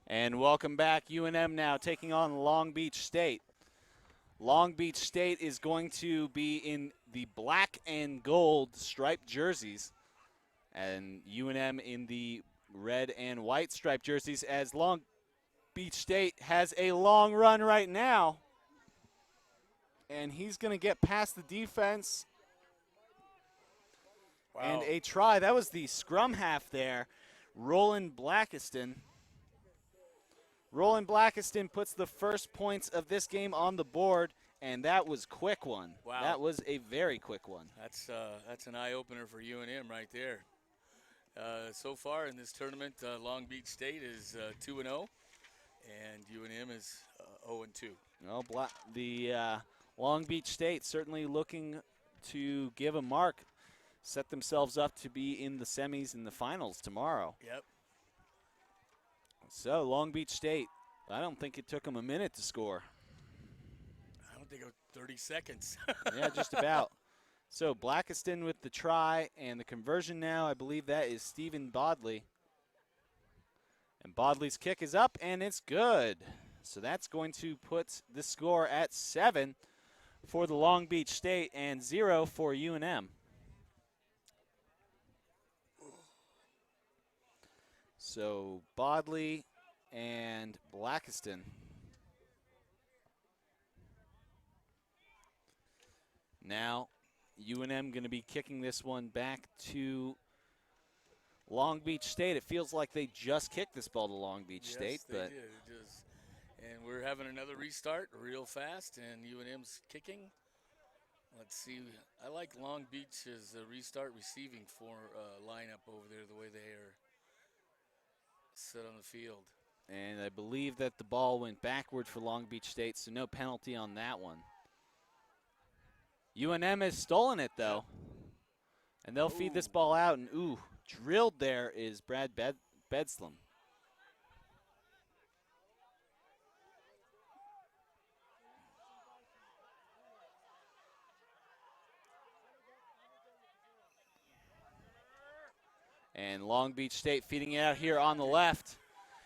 And welcome back. UNM now taking on Long Beach State. Long Beach State is going to be in the black and gold striped jerseys, and UNM in the red and white striped jerseys, as Long Beach State has a long run right now. And he's going to get past the defense. Wow. And a try. That was the scrum half there. Roland Blackiston. Roland Blackiston puts the first points of this game on the board, and that was quick one. Wow. That was a very quick one. That's an eye-opener for UNM right there. So far in this tournament, Long Beach State is 2-0, and UNM is 0-2. Well, the Long Beach State certainly looking to give a mark, set themselves up to be in the semis and the finals tomorrow. Yep. So Long Beach State, I don't think it took them a minute to score. I don't think it was 30 seconds. Yeah, just about. So Blackiston with the try and the conversion now. I believe that is Stephen Bodley. And Bodley's kick is up, and it's good. So that's going to put the score at 7 for the Long Beach State and 0 for UNM. So Bodley and Blackiston. Now UNM going to be kicking this one back to Long Beach State. It feels like they just kicked this ball to Long Beach State, they but did. And we're having another restart real fast, and UNM's kicking. Let's see. I like Long Beach's restart receiving lineup over there, the way they are set on the field. And I believe that the ball went backward for Long Beach State, so no penalty on that one. UNM has stolen it, though. And they'll feed this ball out, and drilled there is Brad Bedslem. And Long Beach State feeding it out here on the left.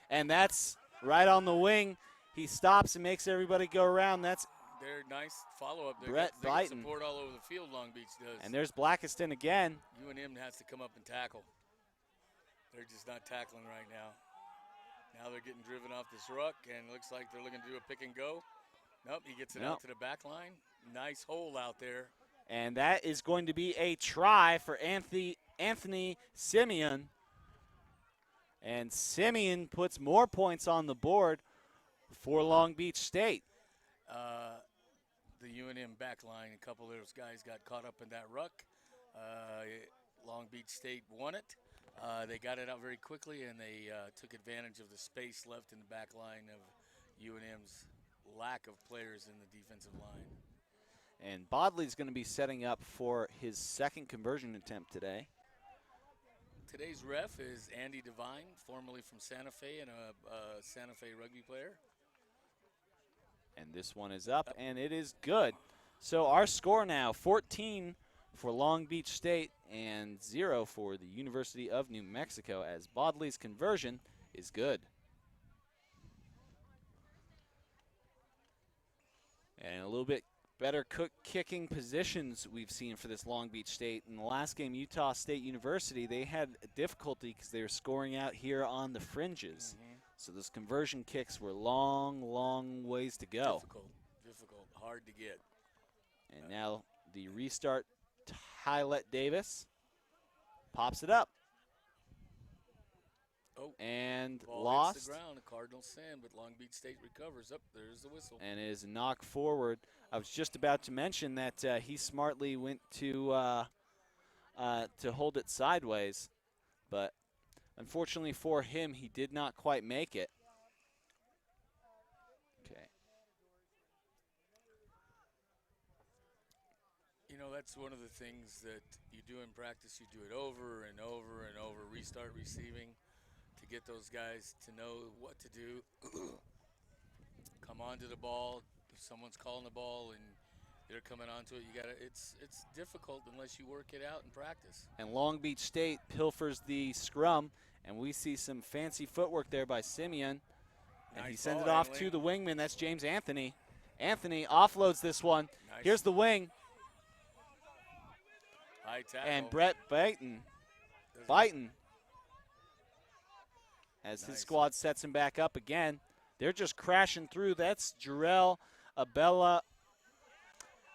And that's right on the wing. He stops and makes everybody go around. That's They're nice follow-up. They Brett got Biden. support all over the field, Long Beach does. And there's Blackiston again. UNM has to come up and tackle. They're just not tackling right now. Now they're getting driven off this ruck, and it looks like they're looking to do a pick and go. Nope, he gets it out to the back line. Nice hole out there. And that is going to be a try for Anthony Simeon. And Simeon puts more points on the board for Long Beach State. The UNM back line, a couple of those guys got caught up in that ruck. Long Beach State won it. They got it out very quickly, and they took advantage of the space left in the back line of UNM's lack of players in the defensive line. And Bodley's going to be setting up for his second conversion attempt today. Today's ref is Andy Devine, formerly from Santa Fe and a Santa Fe rugby player. And this one is up, and it is good. So our score now, 14 for Long Beach State and 0 for the University of New Mexico, as Bodley's conversion is good. And a little bit better kicking positions we've seen for this Long Beach State. In the last game, Utah State University, they had difficulty because they were scoring out here on the fringes. So those conversion kicks were long, long ways to go. Difficult, hard to get. And now the restart, Tylette Davis pops it up. And ball lost. Hits the ground, a Cardinal sin, but Long Beach State recovers. There's the whistle. And is knocked forward. I was just about to mention that he smartly went to hold it sideways, but unfortunately for him, he did not quite make it. Okay. You know, that's one of the things that you do in practice. You do it over and over and over, restart receiving, to get those guys to know what to do. Come onto the ball. If someone's calling the ball and they're coming onto it, it's difficult unless you work it out in practice. And Long Beach State pilfers the scrum, and we see some fancy footwork there by Simeon. And he Nice sends ball it off handling. to the wingman. That's James Anthony. Anthony offloads this one. Nice. Here's the wing. High tackle. And Brett Byton, as his Nice. squad sets him back up again. They're just crashing through. That's Jarrell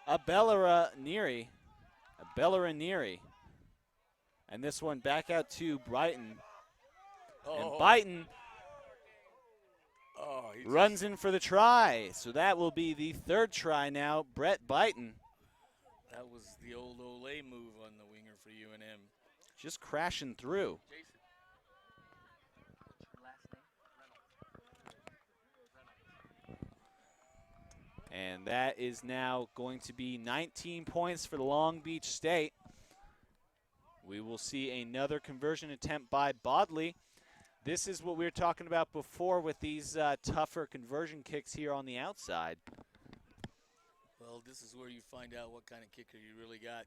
Abellaranieri. And this one back out to Brighton. And Byton runs in for the try. So that will be the third try now. Brett Byton. That was the old Olay move on the winger for UNM. Just crashing through. Jason. What's your last name? And that is now going to be 19 points for the Long Beach State. We will see another conversion attempt by Bodley. This is what we were talking about before with these tougher conversion kicks here on the outside. Well, this is where you find out what kind of kicker you really got.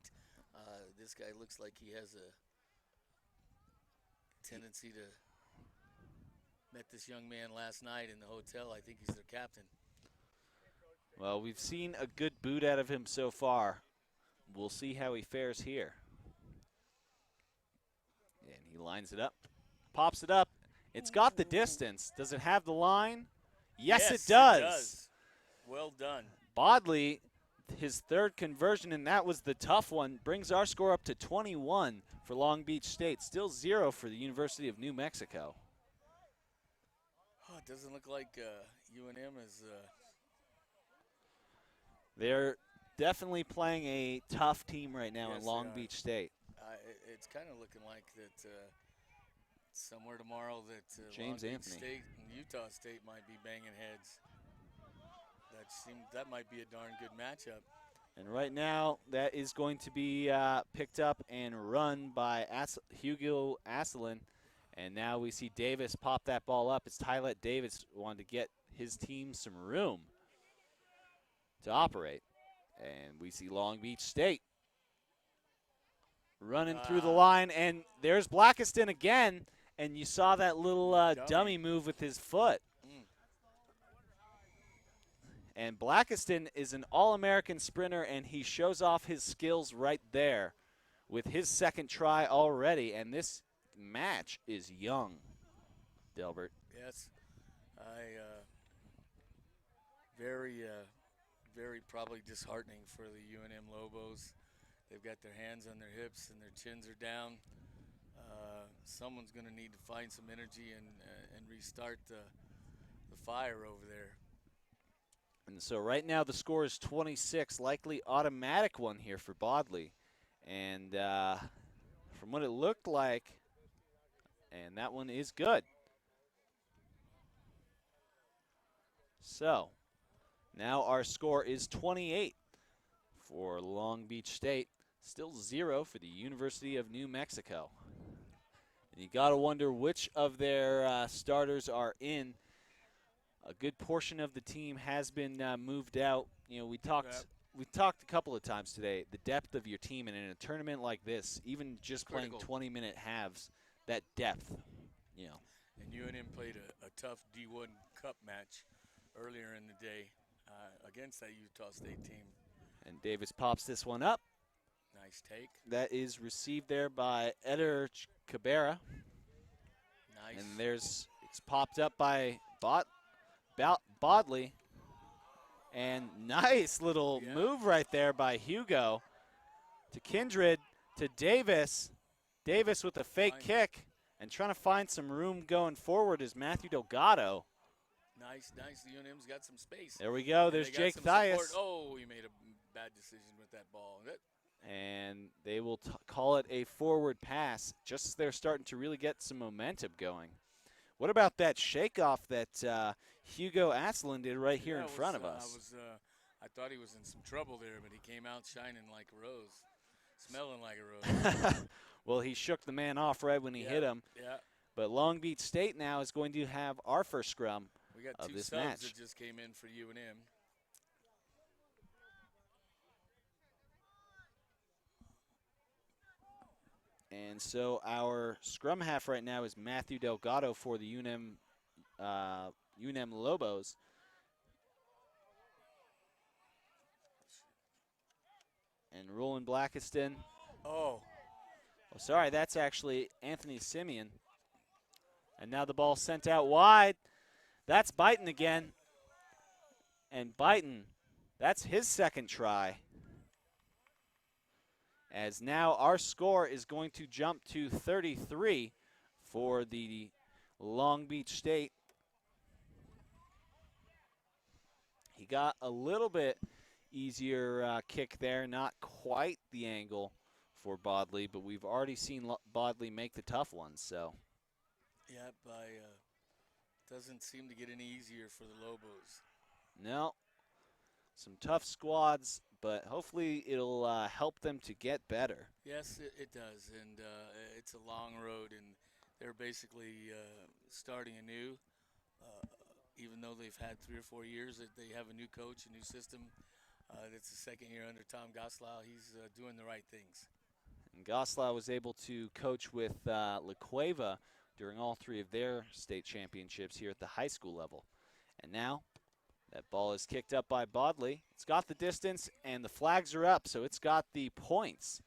This guy looks like he has a tendency to met this young man last night in the hotel. I think he's their captain. Well, we've seen a good boot out of him so far. We'll see how he fares here. And he lines it up, pops it up. It's got the distance. Does it have the line? Yes, it does. It does. Well done. Bodley, his third conversion, and that was the tough one, brings our score up to 21 for Long Beach State. Still 0 for the University of New Mexico. Oh, it doesn't look like UNM is. They're definitely playing a tough team right now Yes, in Long they are. Beach State. It's kind of looking like that somewhere tomorrow that James Long Beach Anthony. State and Utah State might be banging heads. That might be a darn good matchup. And right now, that is going to be picked up and run by Hugo Asselin. And now we see Davis pop that ball up. It's Tylette Davis wanted to get his team some room to operate. And we see Long Beach State running through the line. And there's Blackiston again. And you saw that little dummy move with his foot. And Blackiston is an All-American sprinter, and he shows off his skills right there with his second try already. And this match is young, Delbert. Yes, very probably disheartening for the UNM Lobos. They've got their hands on their hips and their chins are down. Someone's going to need to find some energy and restart the fire over there. And so right now the score is 26, likely automatic one here for Bodley. And from what it looked like, and that one is good. So now our score is 28 for Long Beach State, still 0 for the University of New Mexico. And you got to wonder which of their starters are in. A good portion of the team has been moved out. You know, we talked a couple of times today, the depth of your team, and in a tournament like this, even just playing 20-minute halves, that depth, you know. And UNM played a tough D1 Cup match earlier in the day against that Utah State team. And Davis pops this one up. Nice take. That is received there by Eder Cabrera. Nice. And it's popped up by Bodley. And nice little move right there by Hugo to Kindred to Davis. Davis with a fake kick and trying to find some room going forward is Matthew Delgado. Nice. UNM's got some space. There we go. There's Jake Thias. Oh, he made a bad decision with that ball. And they will call it a forward pass just as they're starting to really get some momentum going. What about that shakeoff that Hugo Asselin did right here in front of us? I thought he was in some trouble there, but he came out shining like a rose, smelling like a rose. Well, he shook the man off right when he hit him. Yeah. But Long Beach State now is going to have our first scrum We got of two this subs match. that just came in for UNM. And so our scrum half right now is Matthew Delgado for the UNM UNM Lobos. And Roland Blackiston. Oh, Oh, sorry, that's actually Anthony Simeon. And now the ball sent out wide. That's Byton again. And Byton, that's his second try. As now our score is going to jump to 33 for the Long Beach State. He got a little bit easier kick there, not quite the angle for Bodley, but we've already seen Bodley make the tough ones, so. yeah, doesn't seem to get any easier for the Lobos. No, some tough squads, but hopefully it'll help them to get better. Yes, it does, and it's a long road, and they're basically starting anew. Even though they've had 3 or 4 years, that they have a new coach, a new system. It's the second year under Tom Goslau. He's doing the right things. And Goslau was able to coach with La Cueva during all 3 of their state championships here at the high school level. And now that ball is kicked up by Bodley. It's got the distance, and the flags are up, so it's got the points.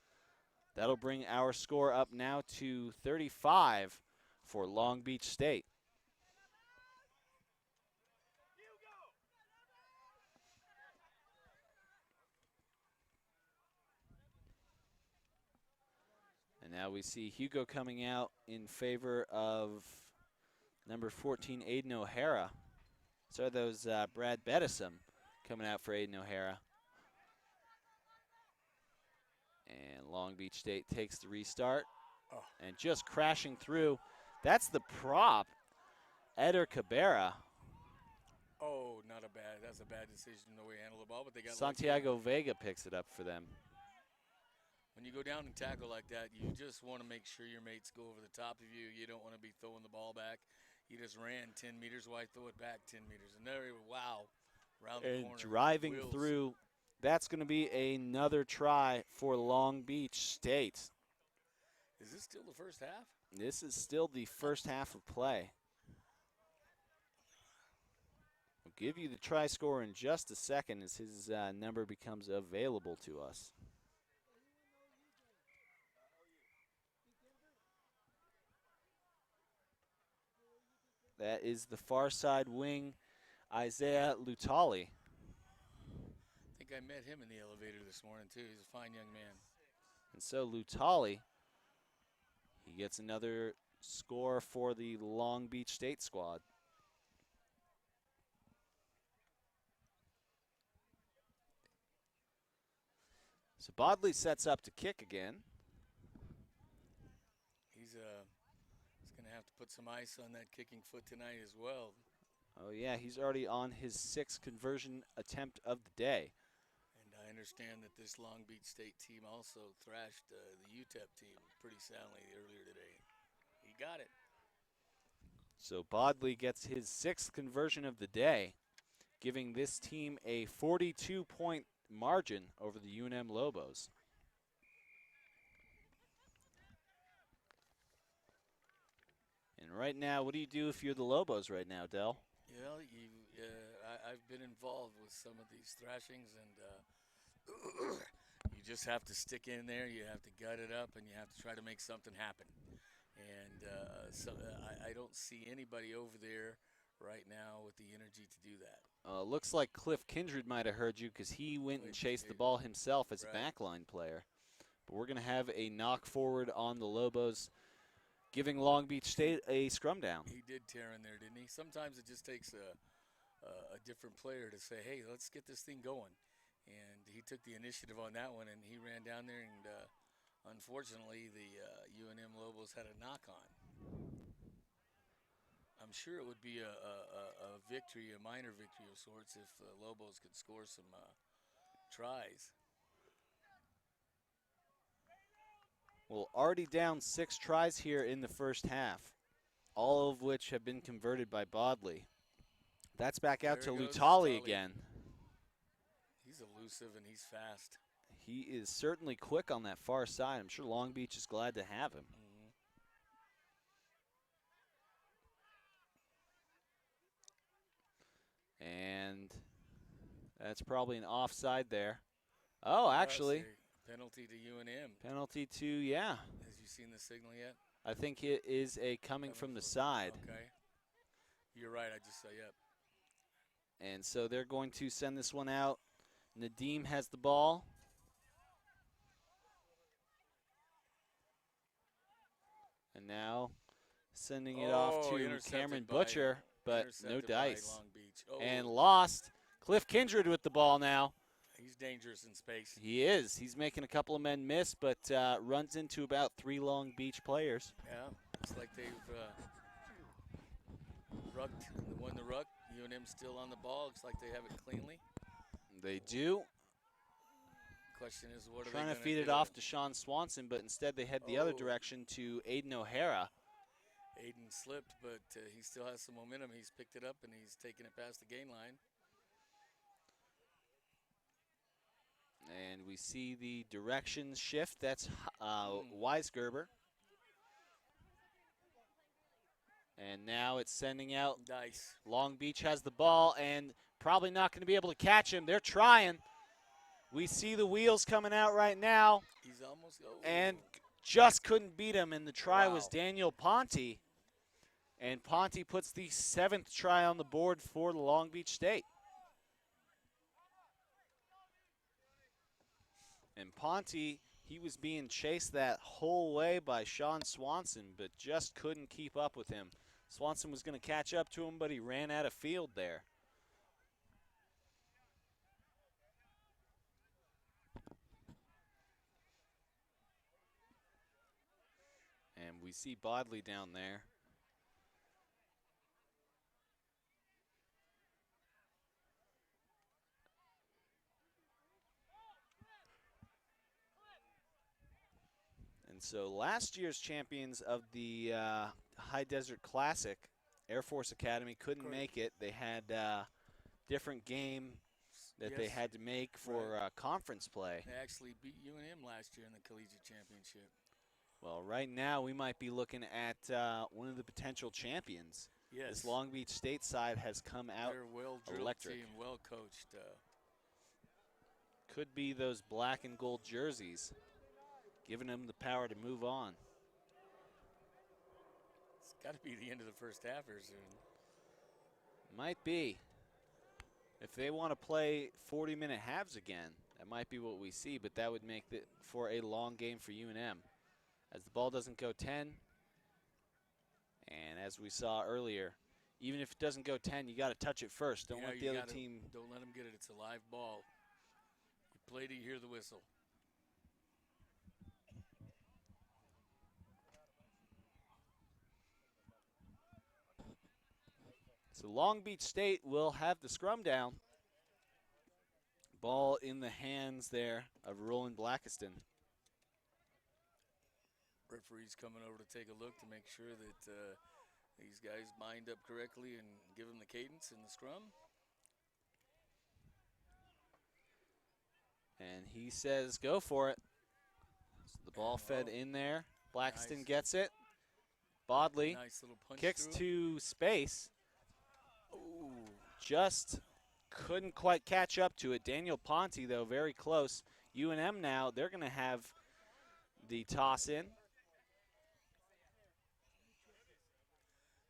That'll bring our score up now to 35 for Long Beach State. And now we see Hugo coming out in favor of number 14, Aiden O'Hara. So those Brad Bettison coming out for Aiden O'Hara. And Long Beach State takes the restart. Oh. And just crashing through. That's the prop, Eder Cabrera. Oh, that's a bad decision the way he handled the ball, but they got Santiago Vega picks it up for them. When you go down and tackle like that, you just want to make sure your mates go over the top of you. You don't want to be throwing the ball back. You just ran 10 meters. Why throw it back 10 meters? And there, wow, around the corner. Driving wheels. through, that's going to be another try for Long Beach State. Is this still the first half? This is still the first half of play. We'll give you the try score in just a second as his number becomes available to us. That is the far side wing, Isaiah Lutali. I think I met him in the elevator this morning, too. He's a fine young man. And so Lutali, he gets another score for the Long Beach State squad. So Bodley sets up to kick again. He's going to have to put some ice on that kicking foot tonight as well. Oh, yeah, he's already on his 6th conversion attempt of the day. And I understand that this Long Beach State team also thrashed the UTEP team pretty soundly earlier today. He got it. So Bodley gets his 6th conversion of the day, giving this team a 42-point margin over the UNM Lobos. And right now, what do you do if you're the Lobos right now, Del? Well, I've been involved with some of these thrashings, and you just have to stick in there. You have to gut it up, and you have to try to make something happen. And I don't see anybody over there right now with the energy to do that. Looks like Cliff Kindred might have heard you because he went and chased the ball himself as a backline player. But we're going to have a knock forward on the Lobos, giving Long Beach State a scrum down. He did tear in there, didn't he? Sometimes it just takes a different player to say, hey, let's get this thing going. And he took the initiative on that one, and he ran down there, and unfortunately, the UNM Lobos had a knock on. I'm sure it would be a victory, a minor victory of sorts, if the Lobos could score some tries. Well, already down 6 tries here in the first half, all of which have been converted by Bodley. That's back out to Lutali again. He's elusive and he's fast. He is certainly quick on that far side. I'm sure Long Beach is glad to have him. That's probably an offside there. Oh, actually, penalty to UNM. penalty to, yeah. Has you seen the signal yet? I think it is a coming from the side. Okay. You're right. I just saw, yep. And so they're going to send this one out. Nadim has the ball. And now sending it off to Cameron Butcher, but no dice. Long Beach. Oh. And lost. Cliff Kindred with the ball now. He's dangerous in space. He is. He's making a couple of men miss, but runs into about 3 Long Beach players. Yeah, looks like they've won the ruck. UNM still on the ball. Looks like they have it cleanly. They do. Question is, what are trying they to feed it off to Sean Swanson, but instead they head the other direction to Aiden O'Hara. Aiden slipped, but he still has some momentum. He's picked it up and he's taken it past the gain line. And we see the direction shift. That's Weisgerber. And now it's sending out. Dice. Long Beach has the ball and probably not going to be able to catch him. They're trying. We see the wheels coming out right now. He's almost over. And just couldn't beat him. And the try was Daniel Ponte. And Ponte puts the 7th try on the board for the Long Beach State. And Ponte, he was being chased that whole way by Sean Swanson, but just couldn't keep up with him. Swanson was going to catch up to him, but he ran out of field there. And we see Bodley down there. And so last year's champions of the High Desert Classic, Air Force Academy, couldn't make it. They had a different game that they had to make for conference play. They actually beat UNM last year in the Collegiate Championship. Well, right now we might be looking at one of the potential champions. Yes. This Long Beach State side has come out electric. Team, well coached. Could be those black and gold jerseys, giving them the power to move on. It's got to be the end of the first half here soon. Might be. If they want to play 40-minute halves again, that might be what we see, but that would make it for a long game for UNM. As the ball doesn't go 10, and as we saw earlier, even if it doesn't go 10, you got to touch it first. Don't let the other team. Don't let them get it. It's a live ball. You play till you hear the whistle. So Long Beach State will have the scrum down. Ball in the hands there of Roland Blackiston. Referee's coming over to take a look to make sure that these guys mind up correctly and give them the cadence in the scrum. And he says, go for it. So the ball fed in there. Blackiston gets it. Bodley kicks to space. Ooh. Just couldn't quite catch up to it. Daniel Ponte, though, very close. UNM now, they're going to have the toss in.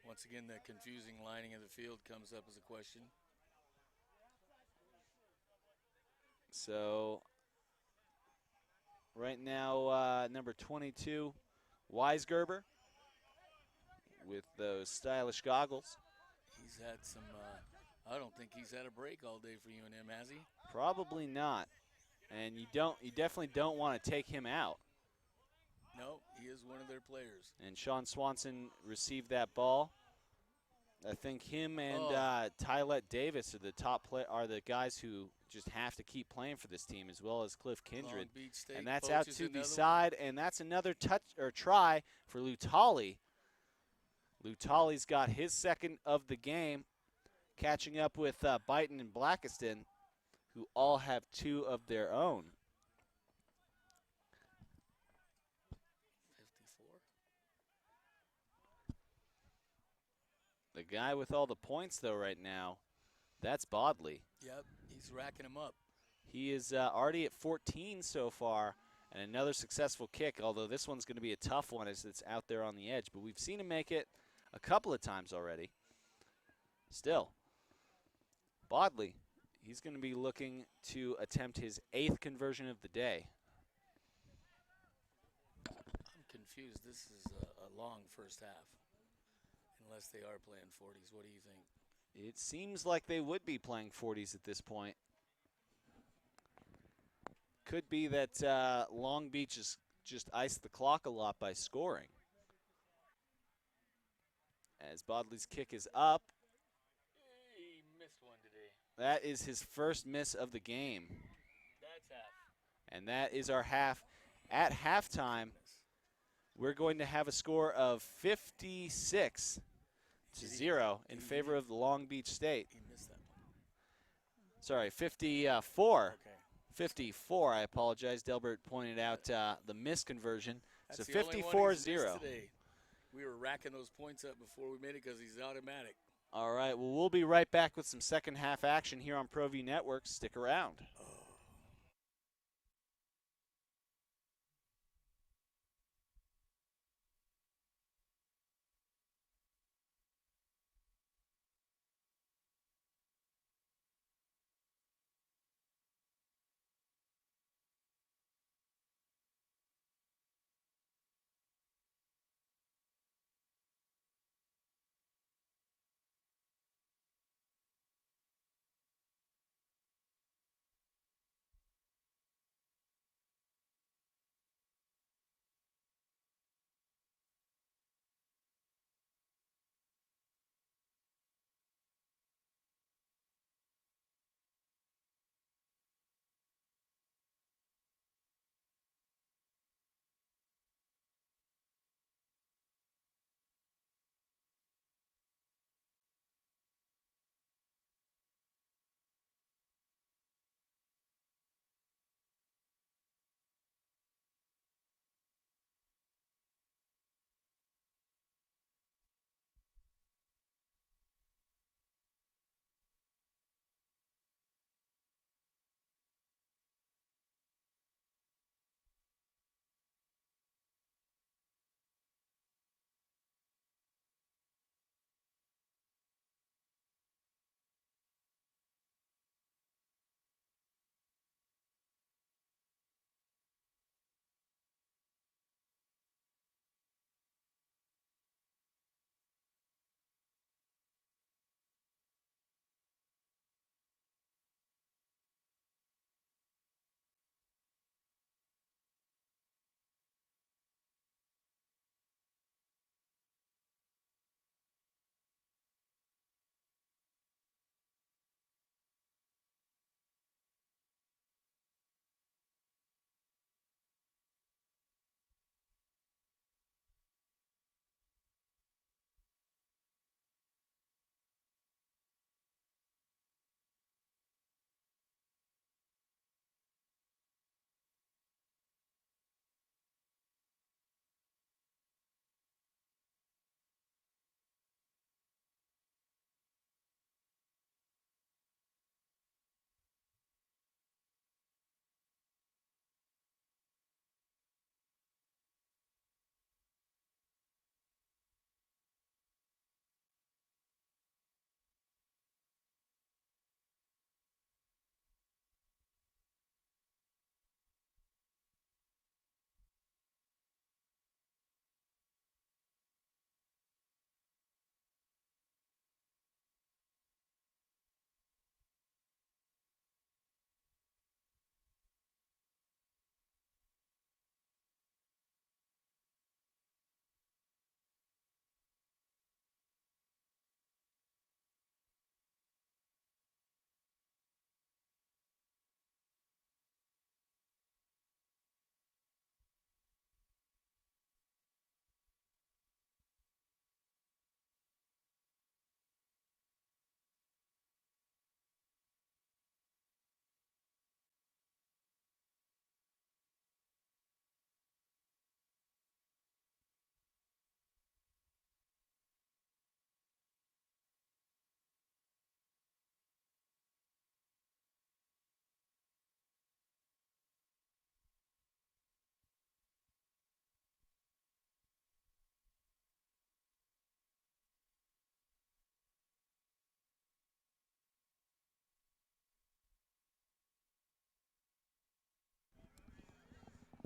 Once again, that confusing lining of the field comes up as a question. So right now, number 22, Weisgerber, with those stylish goggles. He's had some, I don't think he's had a break all day for UNM, has he? Probably not. And you definitely don't want to take him out. No, he is one of their players. And Sean Swanson received that ball. I think him and Tylette Davis are the are the guys who just have to keep playing for this team, as well as Cliff Kindred. And that's out to the side, and that's another touch or try for Lutali. Lutali's got his second of the game, catching up with Byton and Blackiston, who all have 2 of their own. 54. The guy with all the points, though, right now That's Bodley. Yep, he's racking them up. He is already at 14 so far, and another successful kick, although this one's going to be a tough one as it's out there on the edge. But we've seen him make it a couple of times already. Still, Bodley, he's going to be looking to attempt his 8th conversion of the day. I'm confused. This is a long first half, unless they are playing 40s. What do you think? It seems like they would be playing 40s at this point. Could be that Long Beach has just iced the clock a lot by scoring. As Bodley's kick is up. He missed one today. That is his first miss of the game. That's half. And that is our half. At halftime, we're going to have a score of 56-0 in favor of the Long Beach State. He missed that one. Sorry, 54. Okay. 54, I apologize. Delbert pointed out the misconversion. That's So the only one he's 54-0. missed today. We were racking those points up before we made it because he's automatic. All right, well, we'll be right back with some second half action here on ProView Network. Stick around.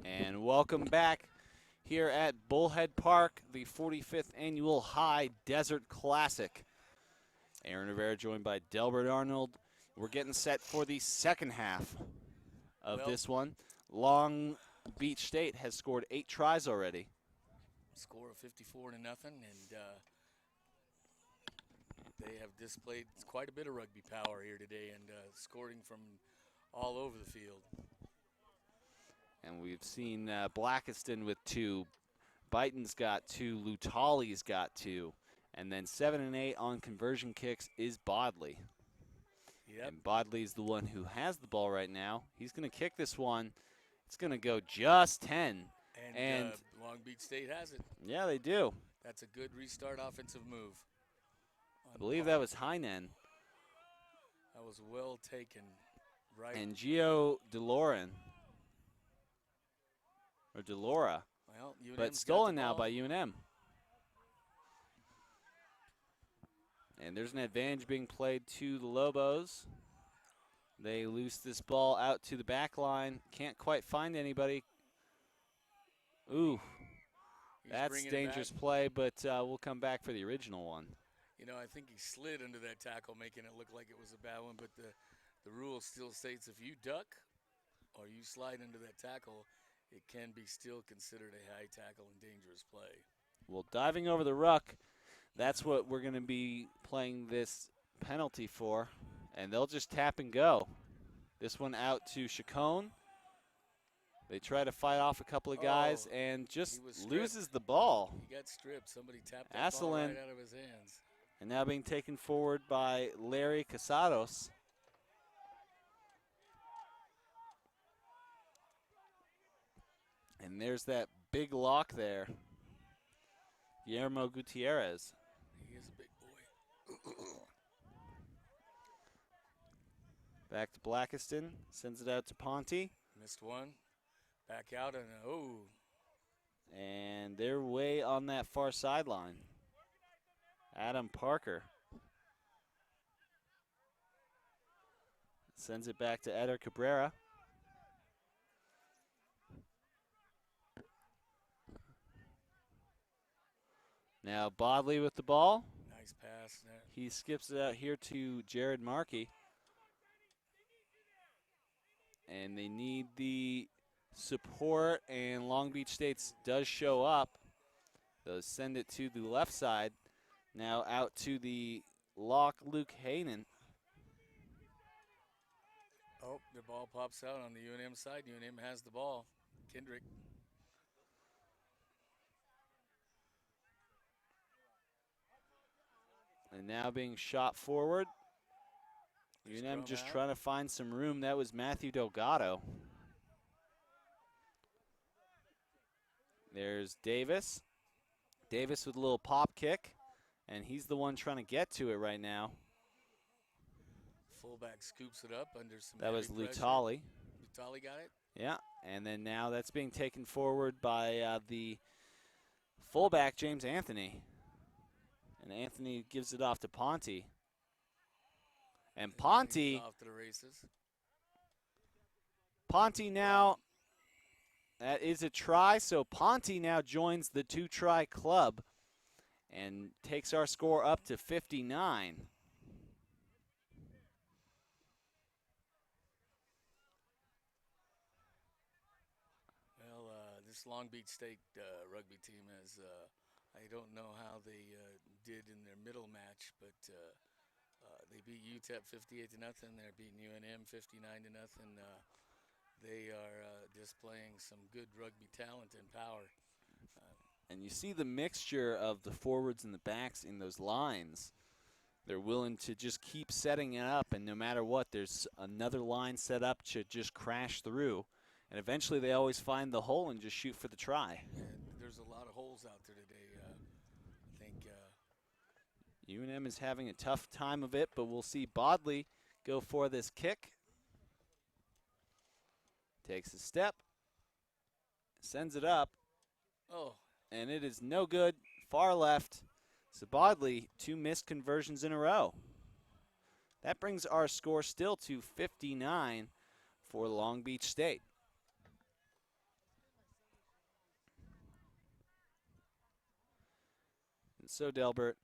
And welcome back here at Bullhead Park, the 45th Annual High Desert Classic. Aaron Rivera joined by Delbert Arnold. We're getting set for the second half of this one. Long Beach State has scored 8 tries already. Score of 54-0, and they have displayed quite a bit of rugby power here today and scoring from all over the field. And we've seen Blackiston with 2. Byton's got 2. Lutali's got 2. And then 7 and 8 on conversion kicks is Bodley. Yep. And Bodley's the one who has the ball right now. He's going to kick this one. It's going to go just 10. And Long Beach State has it. Yeah, they do. That's a good restart offensive move. I believe that was Heinen. That was well taken. Right. And Gio DeLoren. Or DeLora. Well, UNM's but stolen now by UNM. And there's an advantage being played to the Lobos. They loose this ball out to the back line. Can't quite find anybody. Ooh, that's dangerous play, but we'll come back for the original one. You know, I think he slid under that tackle, making it look like it was a bad one, but the rule still states if you duck or you slide under that tackle, it can be still considered a high tackle and dangerous play. Well, diving over the ruck, that's what we're going to be playing this penalty for, and they'll just tap and go. This one out to Chacon. They try to fight off a couple of guys and just loses the ball. He got stripped. Somebody tapped that ball right out of his hands. And now being taken forward by Larry Casados. And there's that big lock there. Guillermo Gutierrez. He is a big boy. Back to Blackiston. Sends it out to Ponte. Missed one. Back out and And they're way on that far sideline. Adam Parker. Sends it back to Eder Cabrera. Now Bodley with the ball. Nice pass. He skips it out here to Jared Markey. And they need the support, and Long Beach State does show up. They'll send it to the left side. Now out to the lock, Luke Haynen. Oh, the ball pops out on the UNM side. UNM has the ball. Kendrick. And now being shot forward. UNM just trying to find some room. That was Matthew Delgado. There's Davis. Davis with a little pop kick, and he's the one trying to get to it right now. Fullback scoops it up under some That was pressure. Lutali. Lutali got it? Yeah, and then now that's being taken forward by the fullback, James Anthony. And Anthony gives it off to Ponte. And Ponte, off to the races. Ponte now, that is a try, so Ponte now joins the 2-try club and takes our score up to 59. Well, this Long Beach State rugby team has, I don't know how they did in their middle match, but they beat UTEP 58-0. They're beating UNM 59-0. They are displaying some good rugby talent and power. And you see the mixture of the forwards and the backs in those lines. They're willing to just keep setting it up, and no matter what, there's another line set up to just crash through. And eventually they always find the hole and just shoot for the try. And there's a lot of holes out there today. I think UNM is having a tough time of it, but we'll see Bodley go for this kick. Takes a step, sends it up, and it is no good, far left. So Bodley, 2 missed conversions in a row. That brings our score still to 59 for Long Beach State. So, Delbert,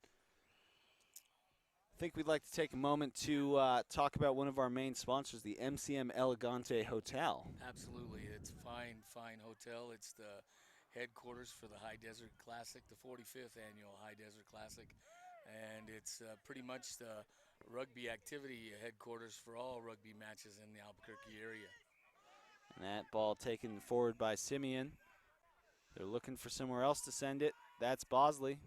I think we'd like to take a moment to talk about one of our main sponsors, the MCM Elegante Hotel. Absolutely. It's a fine, fine hotel. It's the headquarters for the High Desert Classic, the 45th annual High Desert Classic. And it's pretty much the rugby activity headquarters for all rugby matches in the Albuquerque area. And that ball taken forward by Simeon. They're looking for somewhere else to send it. That's Bodley.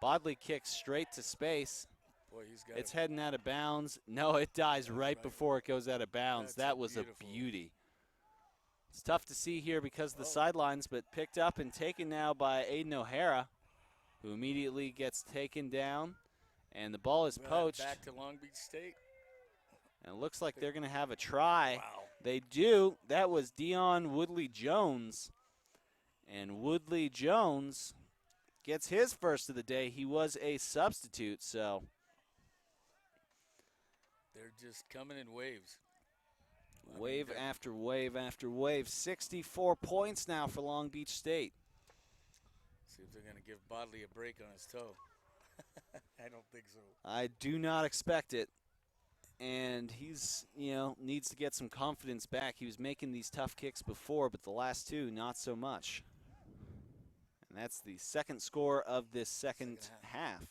Bodley kicks straight to space. Boy, he's got It's heading out of bounds. No, it dies right before it goes out of bounds. That's That was a beauty. It's tough to see here because of the sidelines, but picked up and taken now by Aiden O'Hara, who immediately gets taken down, and the ball is poached. Back to Long Beach State. And it looks like they're going to have a try. Wow. They do. That was Dion Woodley-Jones. And Woodley-Jones gets his first of the day. He was a substitute, so. They're just coming in waves. Wave after wave after wave. 64 points now for Long Beach State. See if they're going to give Bodley a break on his toe. I don't think so. I do not expect it. And he's, needs to get some confidence back. He was making these tough kicks before, but the last two, not so much. And that's the second score of this second half.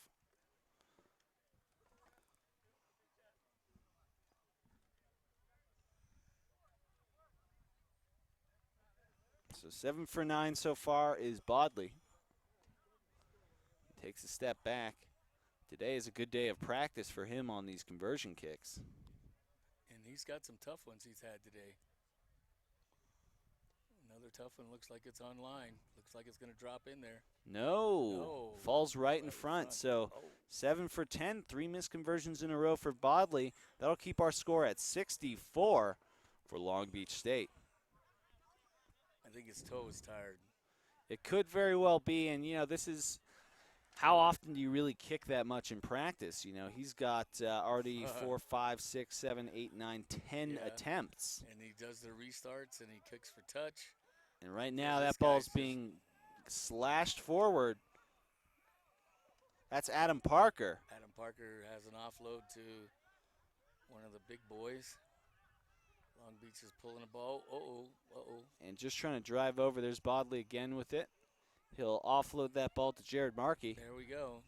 So 7 for 9 so far is Bodley. Takes a step back. Today is a good day of practice for him on these conversion kicks. And he's got some tough ones he's had today. Another tough one looks like it's online. Looks like it's going to drop in there. No. Falls right in front. So 7 for 10, 3 missed conversions in a row for Bodley. That'll keep our score at 64 for Long Beach State. I think his toe is tired. It could very well be, and this is how often do you really kick that much in practice? He's got already 4, 5, 6, 7, 8, 9, 10 attempts. And he does the restarts and he kicks for touch. And right now that ball's being slashed forward. That's Adam Parker. Adam Parker has an offload to one of the big boys. Long Beach is pulling a ball. And just trying to drive over. There's Bodley again with it. He'll offload that ball to Jared Markey. There we go.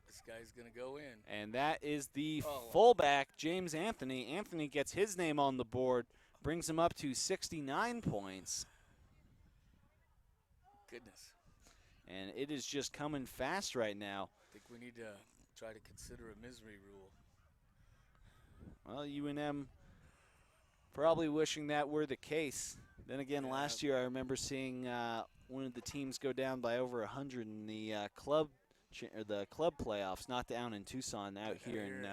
This guy's going to go in. And that is the fullback, James Anthony. Anthony gets his name on the board, brings him up to 69 points. Goodness. And it is just coming fast right now. I think we need to try to consider a misery rule. Well, UNM probably wishing that were the case. Then again, last year I remember seeing one of the teams go down by over 100 in the club playoffs, not down in Tucson, out here in.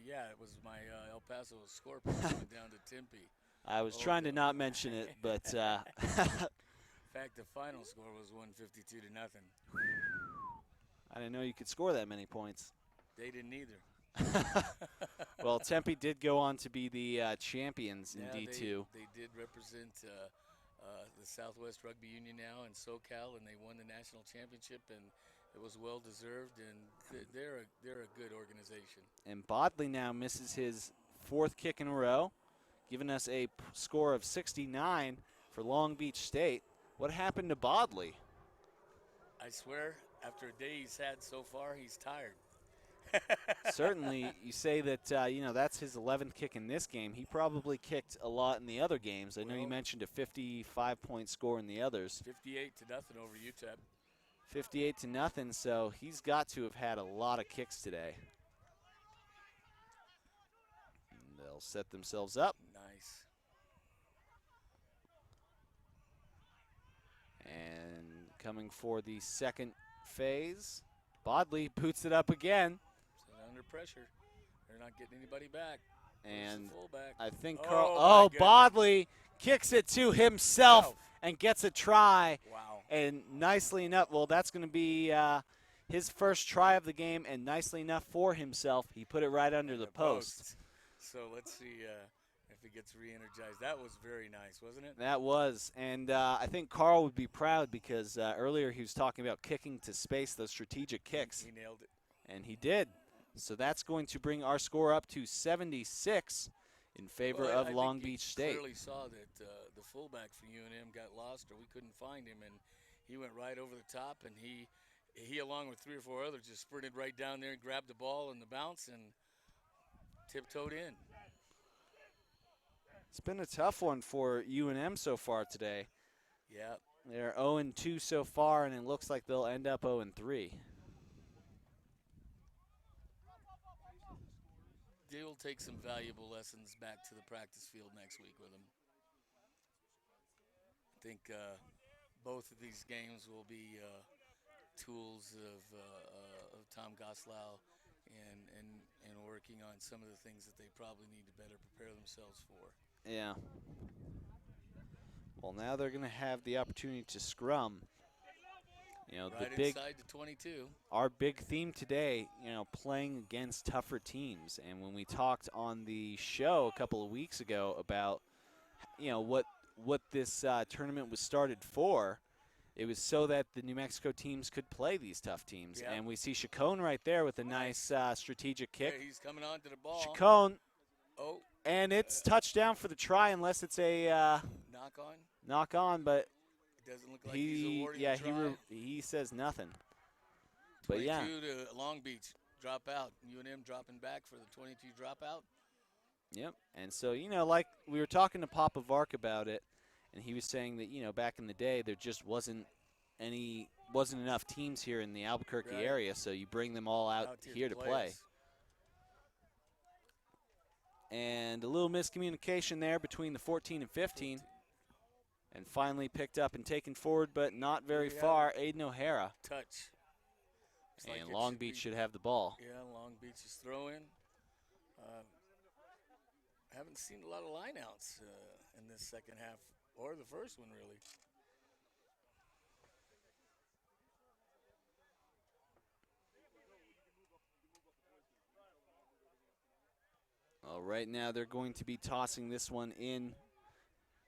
Yeah, it was my El Paso Scorpions going down to Tempe. I was trying to not mention it, but. In fact, the final score was 152-0. I didn't know you could score that many points. They didn't either. Well, Tempe did go on to be the champions in D2. They did represent the Southwest Rugby Union now in SoCal, and they won the national championship, and it was well deserved. And they're a good organization. And Bodley now misses his fourth kick in a row, giving us a score of 69 for Long Beach State. What happened to Bodley? I swear, after a day he's had so far, he's tired. Certainly, you say that, that's his 11th kick in this game. He probably kicked a lot in the other games. I know you mentioned a 55-point score in the others. 58-0 over UTEP. 58-0, so he's got to have had a lot of kicks today. And they'll set themselves up. Nice. And coming for the second phase, Bodley boots it up again. So under pressure. They're not getting anybody back. And fullback. I think Bodley kicks it to himself and gets a try. Wow. And nicely enough, well, that's going to be his first try of the game, and nicely enough for himself, he put it right under the post. So let's see if if it gets re-energized. That was very nice, wasn't it? That was, and I think Carl would be proud because earlier he was talking about kicking to space, those strategic kicks. He nailed it. And he did. So that's going to bring our score up to 76 in favor of Long Beach State. Clearly saw that the fullback for UNM got lost, or we couldn't find him, and he went right over the top, and he along with 3 or 4 others just sprinted right down there and grabbed the ball and the bounce and tiptoed in. It's been a tough one for UNM so far today. Yeah. They're 0-2 so far, and it looks like they'll end up 0-3. They'll take some valuable lessons back to the practice field next week with them. I think both of these games will be tools of Tom Goslau and working on some of the things that they probably need to better prepare themselves for. Yeah. Well, now they're going to have the opportunity to scrum. You know, right inside the 22. Our big theme today, you know, playing against tougher teams. And when we talked on the show a couple of weeks ago about, you know, what this tournament was started for, it was so that the New Mexico teams could play these tough teams. Yep. And we see Chacon right there with a nice strategic kick. Yeah, he's coming on to the ball. Chacon. Oh. And it's touchdown for the try unless it's a knock on, but it doesn't look like he's awarding a try. He says nothing. 22 But yeah. to Long Beach, drop out. UNM dropping back for the 22 dropout. Yep. And so, you know, like we were talking to Papa Vark about it, and he was saying that, you know, back in the day there just wasn't enough teams here in the Albuquerque area, so you bring them all out here to play. And a little miscommunication there between the 14 and 15. And finally picked up and taken forward, but not very far. Aiden O'Hara. Touch. And like Long Beach should have the ball. Yeah, Long Beach is throwing. Haven't seen a lot of lineouts in this second half, or the first one, really. Well, right now they're going to be tossing this one in.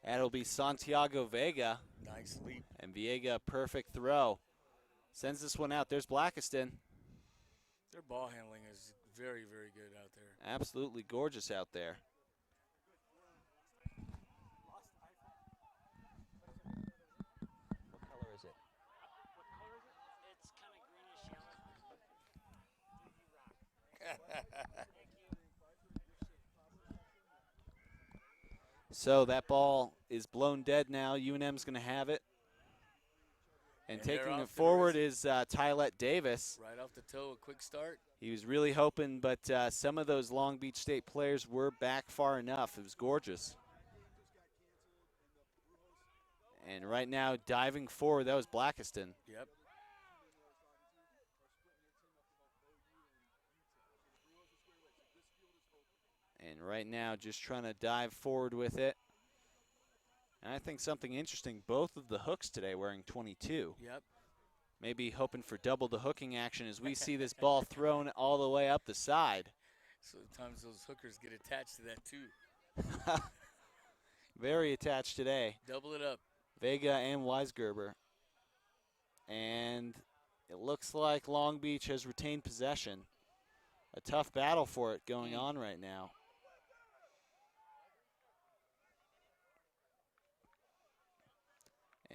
That'll be Santiago Vega. Nice leap. And Vega, perfect throw. Sends this one out. There's Blackiston. Their ball handling is very, very good out there. Absolutely gorgeous out there. What color is it? It's kind of greenish yellow. So that ball is blown dead now. UNM's going to have it. And taking it forward is Tylette Davis. Right off the toe, a quick start. He was really hoping, but some of those Long Beach State players were back far enough. It was gorgeous. And right now, diving forward, that was Blackiston. Yep. And right now, just trying to dive forward with it. And I think something interesting, both of the hooks today wearing 22. Yep. Maybe hoping for double the hooking action as we see this ball thrown all the way up the side. Sometimes those hookers get attached to that too. Very attached today. Double it up. Vega and Weisgerber. And it looks like Long Beach has retained possession. A tough battle for it going on right now.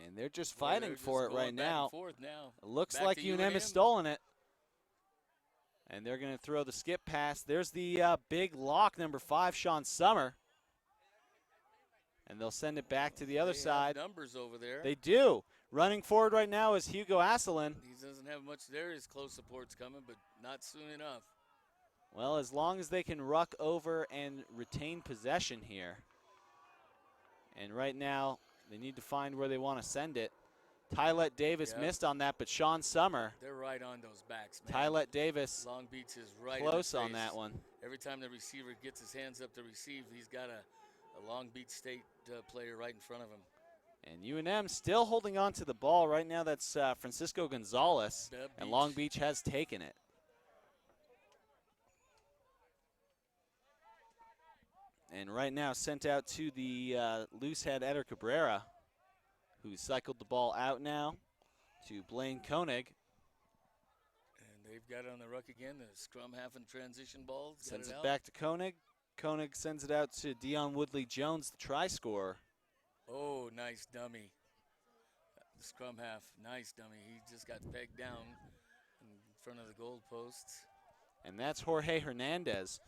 And they're just fighting for it right now. It looks like UNM has stolen it. And they're going to throw the skip pass. There's the big lock, number 5, Sean Summer. And they'll send it back to the other side. Numbers over there. They do. Running forward right now is Hugo Asselin. He doesn't have much there. His close support's coming, but not soon enough. Well, as long as they can ruck over and retain possession here. And right now, they need to find where they want to send it. Tylette Davis missed on that, but Sean Summer. They're right on those backs, man. Tylette Davis. Long Beach is right close on that one. Every time the receiver gets his hands up to receive, he's got a Long Beach State player right in front of him. And UNM still holding on to the ball. Right now, that's Francisco Gonzalez. And Long Beach has taken it. And right now sent out to the loose head Eder Cabrera, who cycled the ball out now to Blaine Koenig. And they've got it on the ruck again. The scrum half and transition balls. Sends got it out. back to Koenig. Koenig sends it out to Dion Woodley-Jones, the try scorer. Oh, nice dummy. The scrum half, nice dummy. He just got pegged down in front of the goal posts. And that's Jorge Hernandez.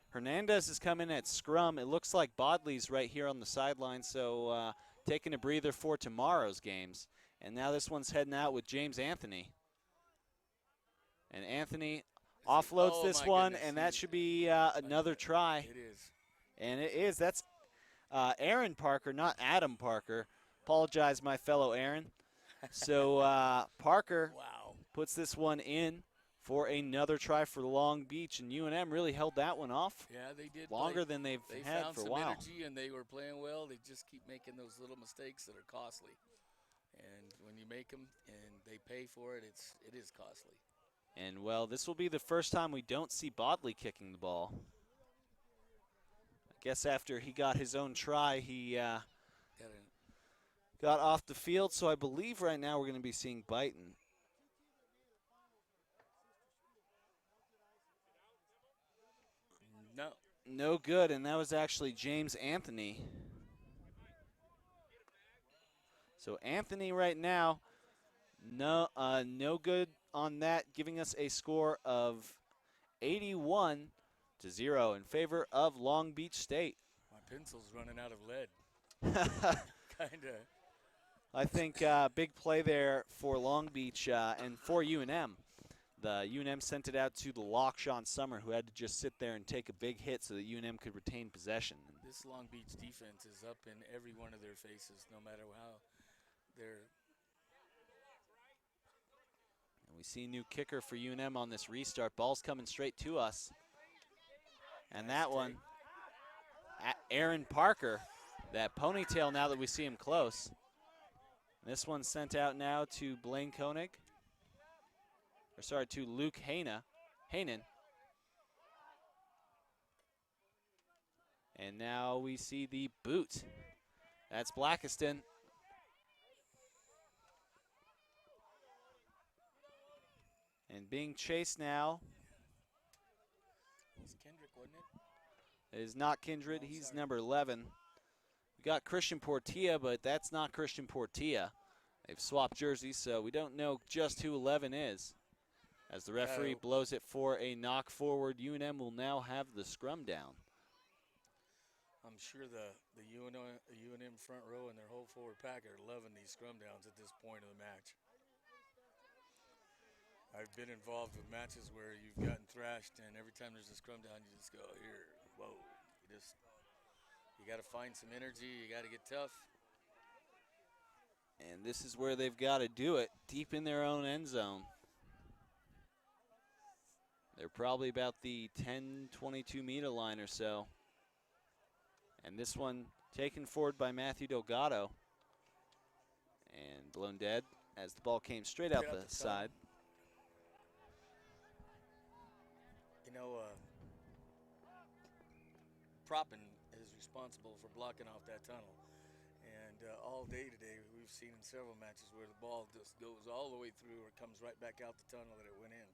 Hernandez is coming at scrum. It looks like Bodley's right here on the sideline, so taking a breather for tomorrow's games. And now this one's heading out with James Anthony. And Anthony offloads this one, goodness, and that should be another try. It is. And it is. That's Aaron Parker, not Adam Parker. Apologize, my fellow Aaron. So Parker Wow. puts this one in for another try for Long Beach, and UNM really held that one off Yeah, they did. longer than they've They had found for a some while. energy, and they were playing well. They just keep making those little mistakes that are costly. And when you make them and they pay for it, it is costly. And, well, this will be the first time we don't see Bodley kicking the ball. I guess after he got his own try, he got off the field, so I believe right now we're going to be seeing Byton. No. No good, and that was actually James Anthony. So Anthony right now, no good on that, giving us a score of 81-0 in favor of Long Beach State. My pencil's running out of lead. Kind of. I think big play there for Long Beach and for UNM. The UNM sent it out to the lock, Sean Summer, who had to just sit there and take a big hit so that UNM could retain possession. This Long Beach defense is up in every one of their faces, no matter how they're. And we see a new kicker for UNM on this restart. Ball's coming straight to us. And that one, Aaron Parker, that ponytail now that we see him close. This one's sent out now to Blaine Koenig. Or sorry, to Luke Haynen. And now we see the boot. That's Blackiston. And being chased now. It's Kendrick, wasn't it? It is not Kindred. He's sorry. number 11. We got Christian Portilla, but that's not Christian Portilla. They've swapped jerseys, so we don't know just who 11 is. As the referee blows it for a knock forward, UNM will now have the scrum down. I'm sure the UNM front row and their whole forward pack are loving these scrum downs at this point of the match. I've been involved with matches where you've gotten thrashed, and every time there's a scrum down, you just go, here, whoa. You got to find some energy. You got to get tough. And this is where they've got to do it, deep in their own end zone. They're probably about the 10, 22-meter line or so. And this one taken forward by Matthew Delgado. And blown dead as the ball came straight out the side. You know, Proppin is responsible for blocking off that tunnel. And all day today, we've seen in several matches where the ball just goes all the way through or comes right back out the tunnel that it went in.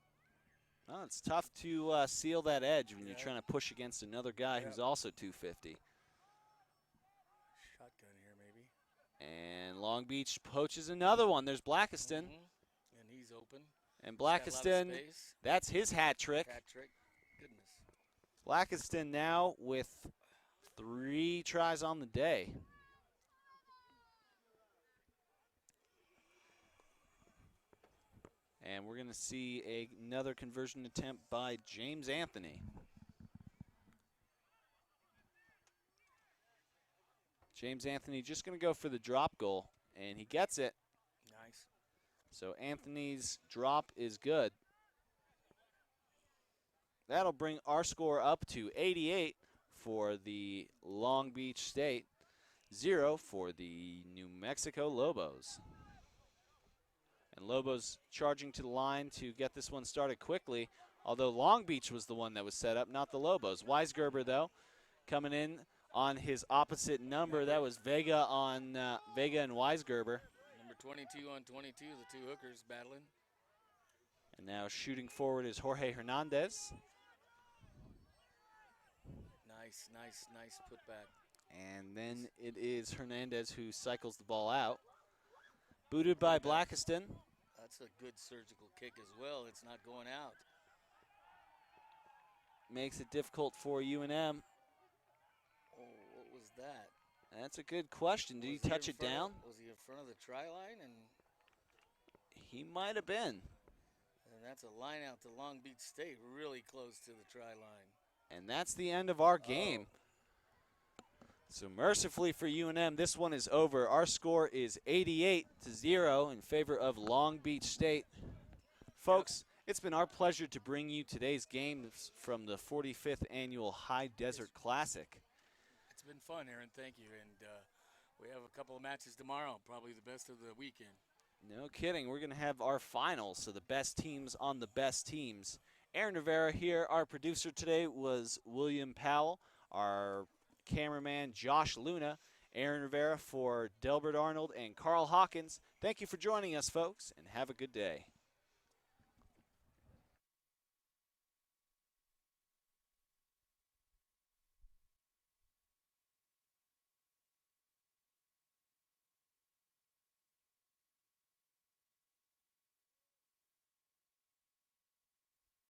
Well, it's tough to seal that edge when you're trying to push against another guy who's also 250. Shotgun here, maybe. And Long Beach poaches another one. There's Blackiston. And he's open. And Blackiston, that's his hat trick. Hat trick. Goodness. Blackiston now with 3 tries on the day. And we're going to see another conversion attempt by James Anthony. James Anthony just going to go for the drop goal, and he gets it. Nice. So Anthony's drop is good. That'll bring our score up to 88 for the Long Beach State, 0 for the New Mexico Lobos. And Lobos charging to the line to get this one started quickly, although Long Beach was the one that was set up, not the Lobos. Weisgerber, though, coming in on his opposite number. That was Vega on Vega and Weisgerber. Number 22 on 22, the two hookers battling. And now shooting forward is Jorge Hernandez. Nice putback. And then it is Hernandez who cycles the ball out. Booted by Blackiston. That's a good surgical kick as well. It's not going out. Makes it difficult for UNM. Oh, what was that? That's a good question. Did he touch it down? Was he in front of the try line? And he might have been. And that's a line out to Long Beach State, really close to the try line. And that's the end of our game. So mercifully for UNM, this one is over. Our score is 88-0 in favor of Long Beach State. Folks, it's been our pleasure to bring you today's games from the 45th Annual High Desert Classic. It's been fun, Aaron. Thank you. And we have a couple of matches tomorrow, probably the best of the weekend. No kidding. We're going to have our finals, so the best teams on the best teams. Aaron Rivera here. Our producer today was William Powell. Our cameraman, Josh Luna. Aaron Rivera for Delbert Arnold and Carl Hawkins. Thank you for joining us, folks, and have a good day.